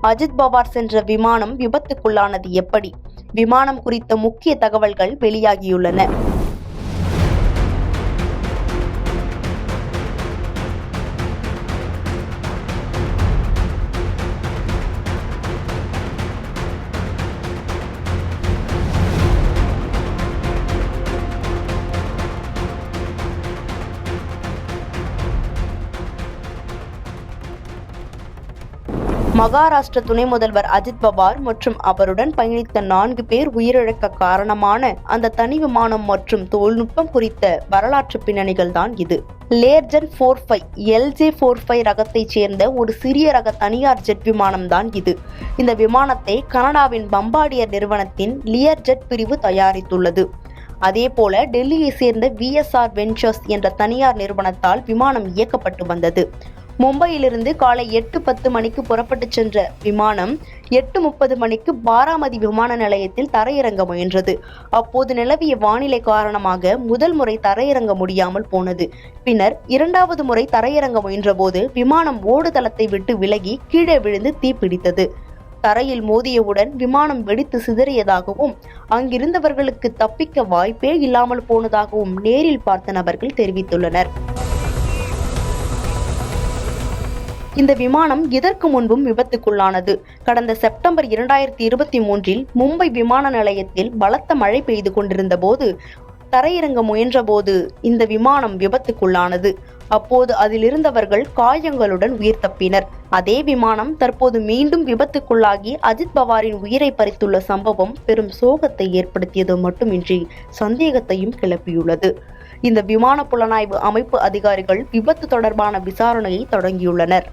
அஜித் பவார் சென்ற விமானம் விபத்துக்குள்ளானது எப்படி? விமானம் குறித்த முக்கிய தகவல்கள் வெளியாகியுள்ளன. மகாராஷ்டிர துணை முதல்வர் அஜித் பவார் மற்றும் அவருடன் பயணித்த 4 பேர் உயிரிழக்க காரணமான அந்த தனி விமானம் மற்றும் தொழில்நுட்பம் குறித்த வரலாற்று பின்னணிகள் தான் இது. லேர்ஜன் 45 LJ-45 ரகத்தைச் சேர்ந்த ஒரு சிறிய ரக தனியார் ஜெட் விமானம் தான் இது. இந்த விமானத்தை கனடாவின் பம்பார்டியர் நிறுவனத்தின் லியர்ஜெட் பிரிவு தயாரித்துள்ளது. அதேபோல டெல்லியை சேர்ந்த VSR வெஞ்சர்ஸ் என்ற தனியார் நிறுவனத்தால் விமானம் இயக்கப்பட்டு வந்தது. மும்பையிலிருந்து காலை 8:10 மணிக்கு புறப்பட்டு சென்ற விமானம் 8:30 மணிக்கு பாராமதி விமான நிலையத்தில் தரையிறங்க முயன்றது. அப்போது நிலவிய வானிலை காரணமாக முதல் முறை தரையிறங்க முடியாமல் போனது. பின்னர் 2வது முறை தரையிறங்க முயன்றபோது விமானம் ஓடுதளத்தை விட்டு விலகி கீழே விழுந்து தீப்பிடித்தது. தரையில் மோதியவுடன் விமானம் வெடித்து சிதறியதாகவும் அங்கிருந்தவர்களுக்கு தப்பிக்க வாய்ப்பே இல்லாமல் போனதாகவும் நேரில் பார்த்த நபர்கள் தெரிவித்துள்ளனர். இந்த விமானம் இதற்கு முன்பும் விபத்துக்குள்ளானது. கடந்த செப்டம்பர் 2023 மும்பை விமான நிலையத்தில் பலத்த மழை பெய்து கொண்டிருந்த போது தரையிறங்க முயன்றபோது இந்த விமானம் விபத்துக்குள்ளானது. அப்போது அதில் இருந்தவர்கள் காயங்களுடன் உயிர் தப்பினர். அதே விமானம் தற்போது மீண்டும் விபத்துக்குள்ளாகி அஜித் பவாரின் உயிரை பறித்துள்ள சம்பவம் பெரும் சோகத்தை ஏற்படுத்தியது மட்டுமின்றி சந்தேகத்தையும் கிளப்பியுள்ளது. இந்த விமான புலனாய்வு அமைப்பு அதிகாரிகள் விபத்து தொடர்பான விசாரணையை தொடங்கியுள்ளனர்.